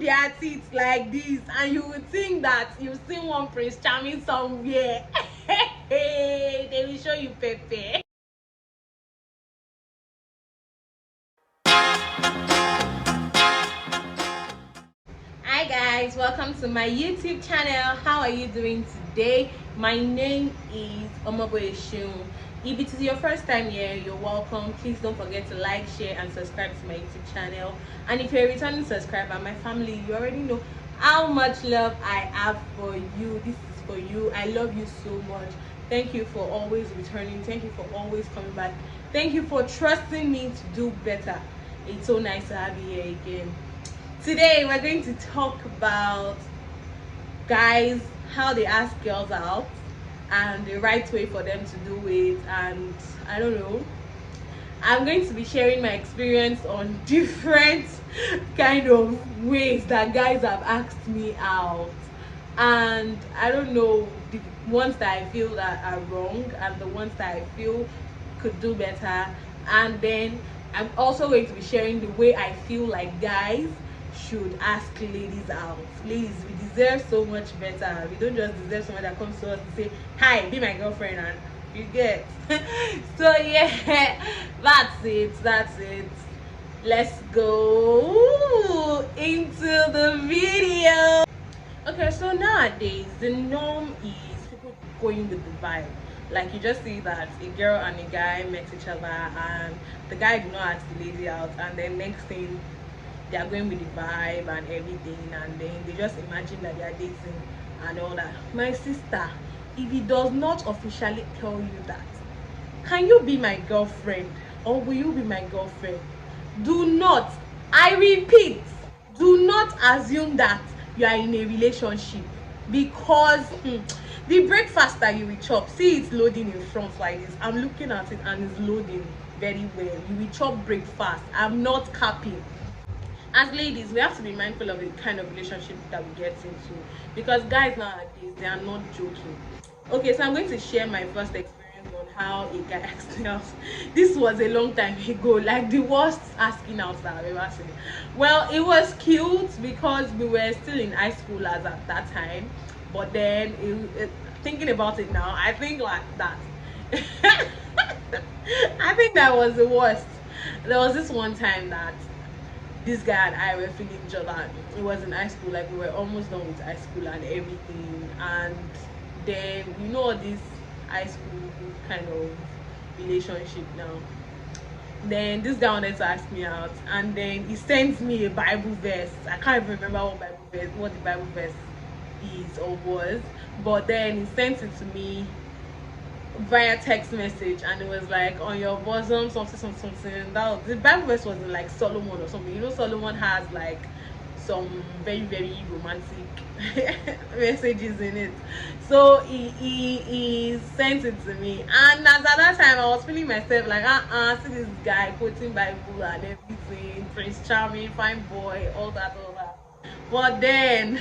their teeth like this, and you would think that you've seen one Prince Charming somewhere. They will show you Pepe. Hi guys, welcome to my YouTube channel. How are you doing today? My name is Omoboyeshun. If it is your first time here, you're welcome. Please don't forget to like, share and subscribe to my YouTube channel. And if you're a returning subscriber, my family, you already know how much love I have for you. This is for you. I love you so much. Thank you for always returning. Thank you for always coming back. Thank you for trusting me to do better. It's so nice to have you here again. Today we're going to talk about guys, how they ask girls out and the right way for them to do it, and I don't know, I'm going to be sharing my experience on different kind of ways that guys have asked me out, and I don't know, the ones that I feel that are wrong and the ones that I feel could do better. And then I'm also going to be sharing the way I feel like guys should ask ladies out. Ladies, we deserve so much better. We don't just deserve someone that comes to us and say, hi, be my girlfriend, and you get. So yeah, that's it. Let's go into the video. Okay, so nowadays the norm is people going with the vibe. Like, you just see that a girl and a guy met each other and the guy did not ask the lady out, and then next thing they are going with the vibe and everything, and then they just imagine that they are dating and all that. My sister, if he does not officially tell you that, can you be my girlfriend or will you be my girlfriend? Do not, I repeat, do not assume that you are in a relationship, because the breakfast that you will chop, see it's loading in front like this. I'm looking at it and it's loading very well. You will chop breakfast. I'm not capping. As ladies, we have to be mindful of the kind of relationship that we get into, because guys nowadays, they are not joking. Okay, so I'm going to share my first experience on how a guy asked me out. This was a long time ago, like the worst asking out that I've ever seen. Well, it was cute because we were still in high school as at that time, but then thinking about it now, I think like that I think that was the worst. There was this one time that this guy and I were feeling each other. It was in high school, like we were almost done with high school and everything, and then you know this high school kind of relationship now. Then this guy wanted to ask me out, and then he sent me a Bible verse. I can't even remember what the Bible verse is or was, but then he sent it to me via text message, and it was like, on your bosom something. That was, the Bible verse was like Solomon or something. You know, Solomon has like some very romantic messages in it. So he sent it to me, and as at that time I was feeling myself like see this guy quoting Bible and everything, Prince Charming, fine boy, all that. But then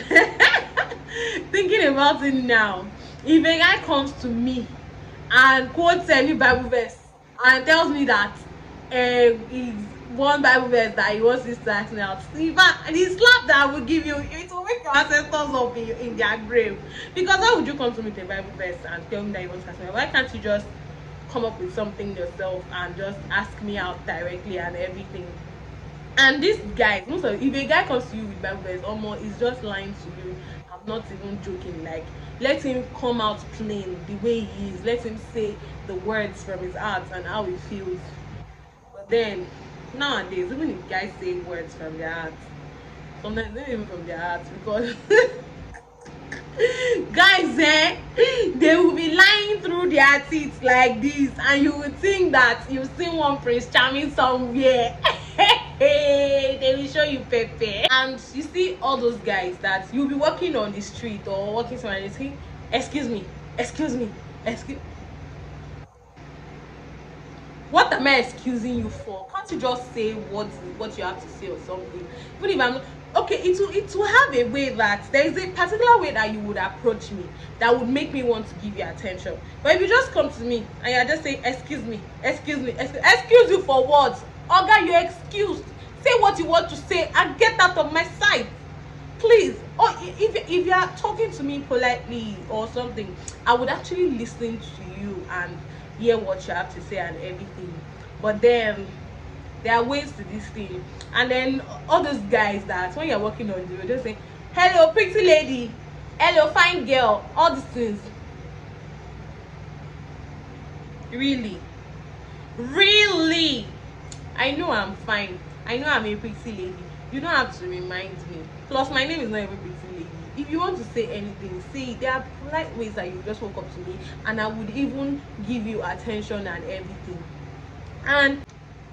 thinking about it now, if a guy comes to me and quotes any Bible verse and tells me that is one Bible verse that he wants to ask me out, in fact, the slap that I will give you, it will make your ancestors up in their grave. Because how would you come to me with a Bible verse and tell me that you want to ask me out? Why can't you just come up with something yourself and just ask me out directly and everything? And this guy, if a guy comes to you with Bible verse, almost is just lying to you. I'm not even joking. Like, let him come out plain the way he is. Let him say the words from his heart and how he feels. But then nowadays, even if guys say words from their heart, sometimes not even from their heart, because guys, they will be lying through their teeth like this, and you would think that you've seen one Prince Charming somewhere. They will show you Pepe. And you see all those guys that you'll be walking on the street or walking somewhere and say, excuse me, what am I excusing you for? Can't you just say what you have to say or something? Even if I'm okay, it will have a way that there is a particular way that you would approach me that would make me want to give you attention. But if you just come to me and you're just saying excuse you for what? Oga, you're excused. Say what you want to say and get out of my sight. if you are talking to me politely or something, I would actually listen to you and hear what you have to say and everything. But then there are ways to this thing. And then all those guys that when you're walking on the road, just say, hello pretty lady, hello fine girl, all these things. Really, I know I'm fine, I know I'm a pretty lady. You don't have to remind me. Plus my name is not even pretty lady. If you want to say anything, say it. There are polite ways that you just walk up to me and I would even give you attention and everything. And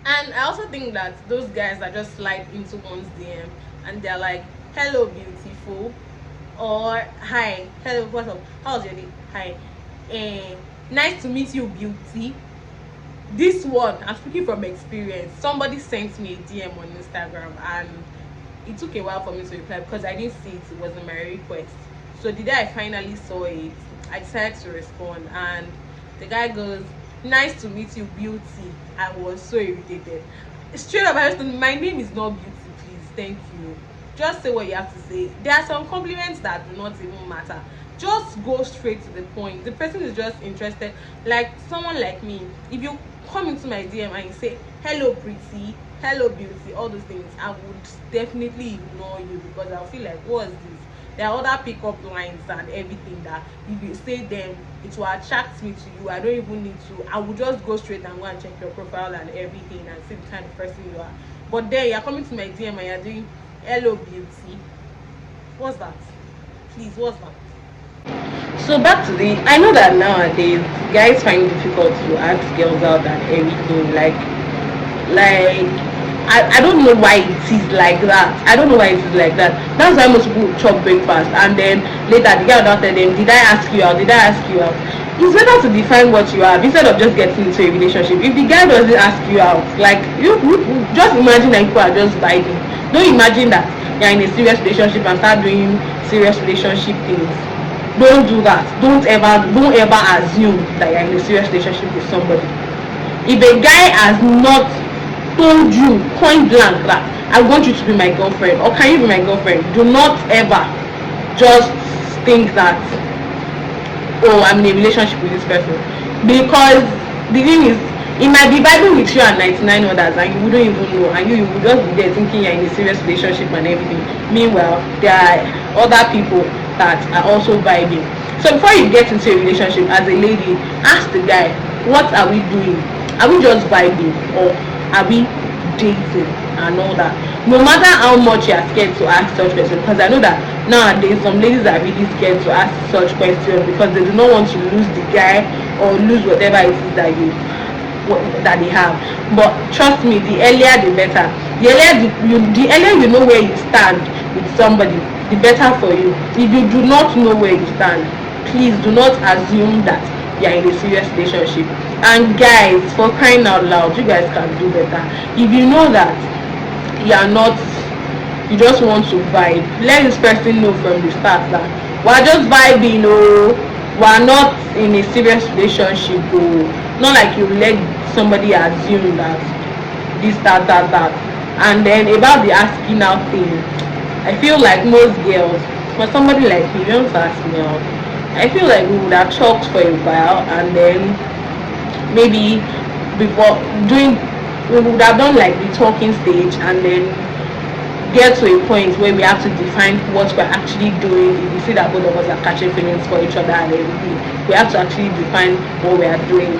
I also think that those guys that just slide into one's DM and they're like, hello beautiful, or hi, hello, what's up, how's your day, hi, nice to meet you beauty. This one, I'm speaking from experience. Somebody sent me a DM on Instagram and it took a while for me to reply because I didn't see it. It wasn't my request. So the day I finally saw it, I decided to respond, and the guy goes, nice to meet you beauty. I was so irritated. Straight up, I just told, my name is not beauty, please, thank you. Just say what you have to say. There are some compliments that do not even matter. Just go straight to the point. The person is just interested. Like someone like me, if you come into my DM and you say hello pretty, hello beauty, all those things, I would definitely ignore you because I'll feel like, what is this? There are other pickup lines and everything that if you say them, it will attract me to you. I don't even need to. I will just go straight and go and check your profile and everything and see the kind of person you are. But then you're coming to my DM and you're doing hello beauty. What's that? Please, what's that? So back to the, I know that nowadays guys find it difficult to ask girls out and everything. Like I don't know why it is like that. I don't know why it is like that. That's why most people chop breakfast and then later the guy will not tell them, did I ask you out? Did I ask you out? It's better to define what you have instead of just getting into a relationship. If the guy doesn't ask you out, like you just imagine that people are just vibing. Don't imagine that you're in a serious relationship and start doing serious relationship things. Don't do that. Don't ever assume that you're in a serious relationship with somebody. If a guy has not told you point blank that I want you to be my girlfriend or can you be my girlfriend, do not ever just think that, oh, I'm in a relationship with this person, because the thing is, it might be vibing with you and 99 others and you wouldn't even know, and you would just be there thinking you're in a serious relationship and everything. Meanwhile, there are other people that are also vibing. So before you get into a relationship as a lady, ask the guy, what are we doing? Are we just vibing or are we dating and all that? No matter how much you are scared to ask such questions, because I know that nowadays some ladies are really scared to ask such questions because they do not want to lose the guy or lose whatever it is that they have. But trust me, the earlier the better. The earlier you know where you stand with somebody, the better for you. If you do not know where you stand, please do not assume that you are in a serious relationship. And guys, for crying out loud, you guys can do better. If you know that you just want to vibe, let this person know from the start that we're just vibing, we're not in a serious relationship. Not like you let somebody assume that this, that. And then about the asking out thing, I feel like most girls, for somebody like me, you want to ask me out, I feel like we would have talked for a while and then maybe we would have done like the talking stage and then get to a point where we have to define what we're actually doing. If we see that both of us are catching feelings for each other and everything, we have to actually define what we are doing.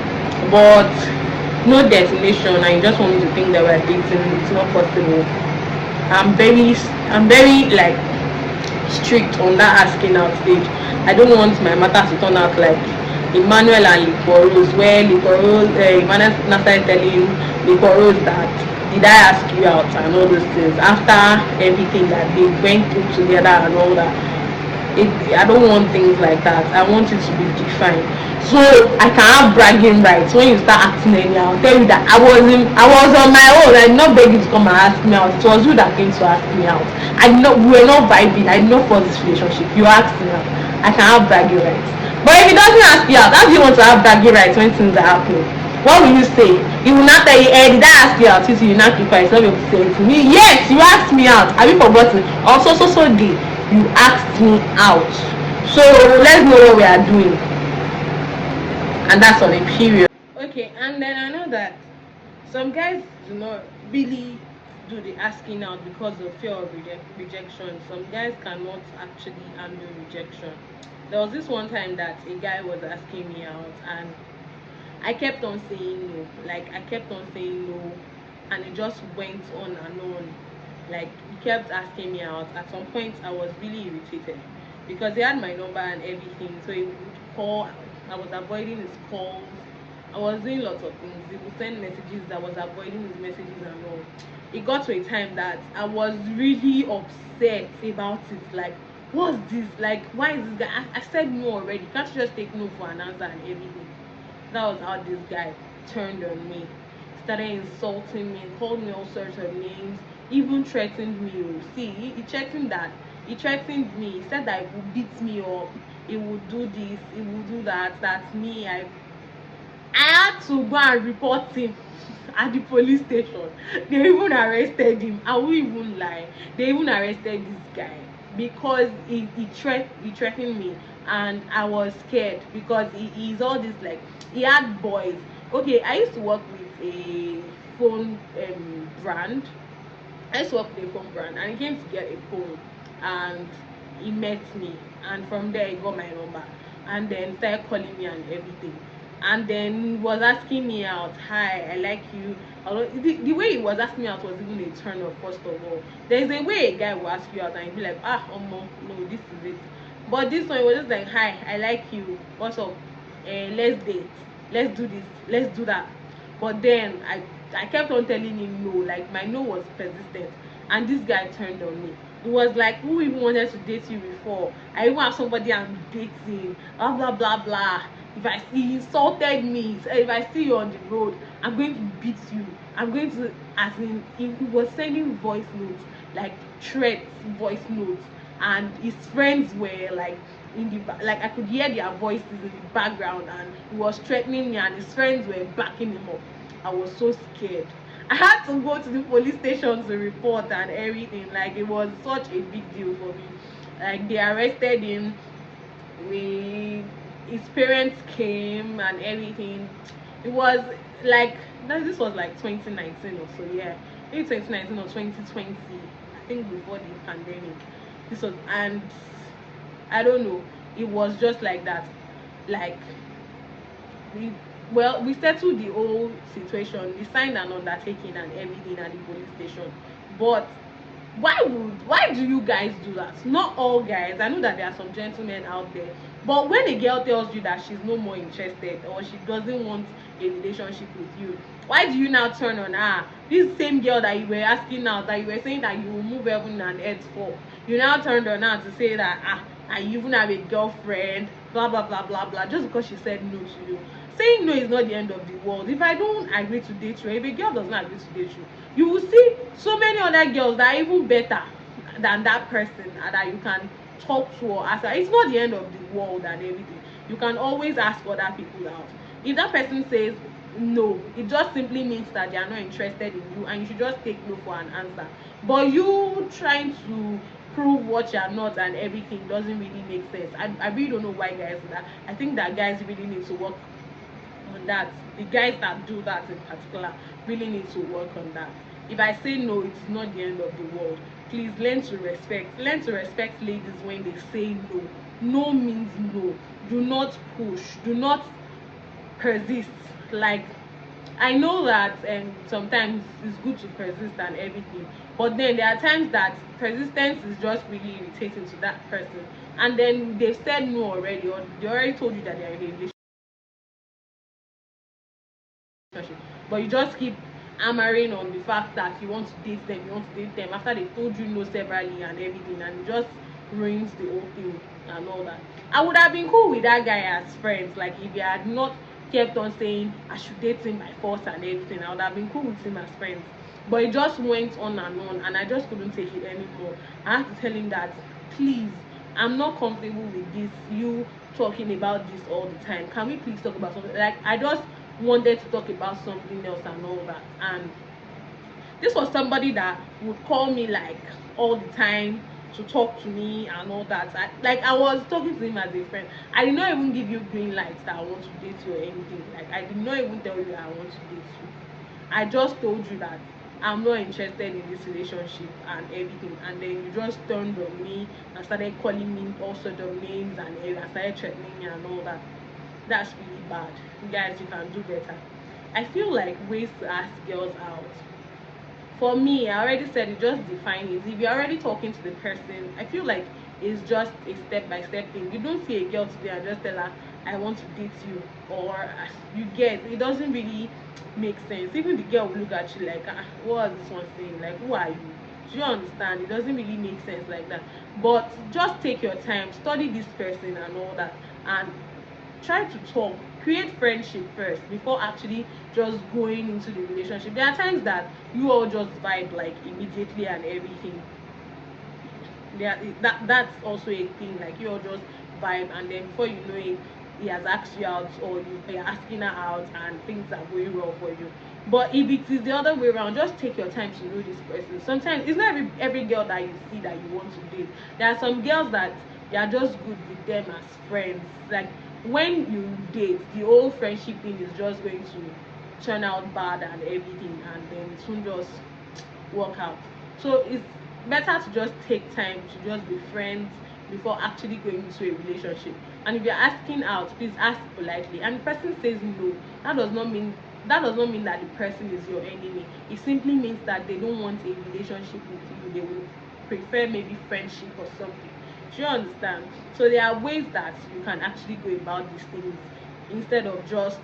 But no destination and you just want me to think that we're dating, it's not possible. I'm very like strict on that asking out stage. I don't want my matter to turn out like Emmanuel and Liporose, where Emmanuel started telling Liporose that did I ask you out and all those things after everything that they went through together and all that. I don't want things like that. I want it to be defined. So I can have bragging rights when you start acting anyhow. I'll tell you that I was on my own. I did not beg you to come and ask me out. It was you that came to ask me out. We were not vibing. I did not force this relationship. You asked me out. I can have bragging rights. But if he doesn't ask you out, how do you want to have bragging rights when things are happening? What will you say? He will not tell you, did I ask you out? You not keep quiet. It's not able to say it to me. Yes, you asked me out. Have you forgotten? Also, so day. you asked me out, so let's know what we are doing. And that's on a period. Okay, and then I know that some guys do not really do the asking out because of fear of rejection. Some guys cannot actually handle rejection. There was this one time that a guy was asking me out, and I kept on saying no. Like, I kept on saying no, and it just went on and on. Like, he kept asking me out. At some point, I was really irritated because he had my number and everything. So he would call. I was avoiding his calls. I was doing lots of things. He would send messages. I was avoiding his messages and all. It got to a time that I was really upset about it. Like, what's this? Like, why is this guy? I said no already. Can't you just take no for an answer and everything? That was how this guy turned on me. Started insulting me, called me all sorts of names, even threatened me. See, he threatened that. He threatened me. He said that he would beat me up. He would do this. He would do that. That's me. I had to go and report him at the police station. They even arrested him. I won't even lie. They even arrested this guy because he threatened me, and I was scared because he's all this, like, he had boys. Okay, I used to work with a phone brand. I used to work with a phone brand, and he came to get a phone, and he met me, and from there he got my number, and then started calling me and everything, and then was asking me out. Hi, I like you. The way he was asking me out was even a turn off. First of all, there's a way a guy will ask you out and you'll be like, ah, no, this is it. But this one, it was just like, hi, I like you. What's up? Let's date. Let's do this. Let's do that. But then I kept on telling him no. Like, my no was persistent, and this guy turned on me. It was like, who even wanted to date you before? I even have somebody I'm dating. Blah blah blah blah. If I see, he insulted me. If I see you on the road, I'm going to beat you. I'm going to, as in, he was sending voice notes, like threats, voice notes, and his friends were like in the like, I could hear their voices in the background, and he was threatening me, and his friends were backing him up. I was so scared. I had to go to the police station to report and everything. Like, it was such a big deal for me. Like, they arrested him. We His parents came and everything. It was like, this was like 2019 or so, yeah, maybe 2019 or 2020, I think, before the pandemic. This was, and I don't know, it was just like that. Like, we we settled the whole situation. We signed an undertaking and everything at the police station. But why do you guys do that? Not all guys. I know that there are some gentlemen out there, but when a girl tells you that she's no more interested, or she doesn't want a relationship with you, why do you now turn on her? This same girl that you were asking out, that you were saying that you will move heaven and earth for, you now turned on her to say that, I even have a girlfriend, blah blah blah blah blah, just because she said no to you. Saying no is not the end of the world. If I don't agree to date you, if a girl does not agree to date you, you will see so many other girls that are even better than that person, and that you can talk to or ask. It's not the end of the world and everything. You can always ask other people out. If that person says no, it just simply means that they are not interested in you, and you should just take no for an answer. But you trying to prove what you are not and everything doesn't really make sense. I really don't know why guys do that. I think that guys really need to work on that. The guys that do that in particular really need to work on that. If I say no, it's not the end of the world. Please learn to respect. Learn to respect ladies when they say no. No means no. Do not push. Do not persist. Like, I know that sometimes it's good to persist and everything, but then there are times that persistence is just really irritating to that person, and then they've said no already, or they already told you that they're in a relationship, but you just keep hammering on the fact that you want to date them, after they told you no severally and everything, and it just ruins the whole thing and all that. I would have been cool with that guy as friends. Like, if he had not kept on saying I should date him by force and everything, I would have been cool with him as friends. But it just went on, and I just couldn't take it anymore. I had to tell him that, please, I'm not comfortable with this, you talking about this all the time. Can we please talk about something? Like, I just wanted to talk about something else and all that. And this was somebody that would call me like all the time, to talk to me and all that. I was talking to him as a friend. I did not even give you green lights that I want to date you or anything. Like, I did not even tell you that I want to date you. I just told you that I'm not interested in this relationship and everything, and then you just turned on me and started calling me all sorts of names and started threatening me and all that. That's really bad. You guys, you can do better. I feel like ways to ask girls out, for me, I already said it, just define it. If you're already talking to the person, I feel like it's just a step-by-step thing. You don't see a girl today and just tell her, I want to date you, or you get, it doesn't really make sense. Even the girl will look at you like, what is this one saying? Like, who are you? Do you understand? It doesn't really make sense like that. But just take your time, study this person and all that, and try to talk, create friendship first before actually just going into the relationship. There are times that you all just vibe like immediately and everything. That's also a thing, like you all just vibe, and then before you know it, he has asked you out, or you're asking her out, and things are going well for you. But if it is the other way around, just take your time to know this person. Sometimes it's not every girl that you see that you want to date. There are some girls that you are just good with them as friends. Like, when you date, the whole friendship thing is just going to turn out bad and everything, and then it won't just work out. So it's better to just take time to just be friends before actually going into a relationship. And if you're asking out, please ask politely, and the person says no, that does not mean that the person is your enemy. It simply means that they don't want a relationship with you. They will prefer maybe friendship or something. Do you understand? So there are ways that you can actually go about these things instead of just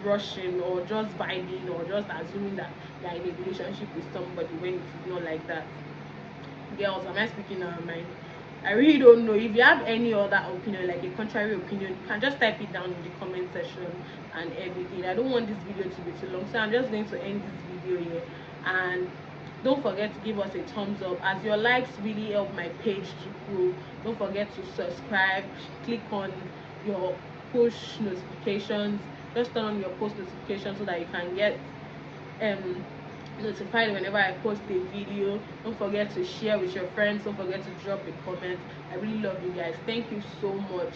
rushing or just vibing or just assuming that you're in a relationship with somebody when it is not like that. Girls, am I speaking out of mind? I really don't know. If you have any other opinion, like a contrary opinion, you can just type it down in the comment section and everything. I don't want this video to be too long, so I'm just going to end this video here. And don't forget to give us a thumbs up, as your likes really help my page to grow. Don't forget to subscribe, click on your push notifications, just turn on your post notifications so that you can get um notified whenever I post a video. Don't forget to share with your friends. Don't forget to drop a comment. I really love you guys. Thank you so much.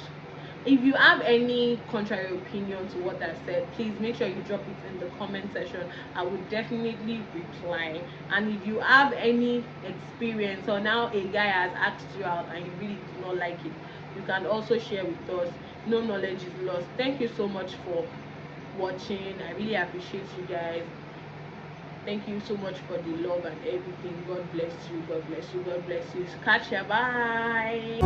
If you have any contrary opinion to what I said, please make sure you drop it in the comment section. I will definitely reply. And if you have any experience, or now a guy has asked you out and you really do not like it, you can also share with us. No knowledge is lost. Thank you so much for watching. I really appreciate you guys. Thank you so much for the love and everything. God bless you. God bless you. God bless you. Catch ya. Bye.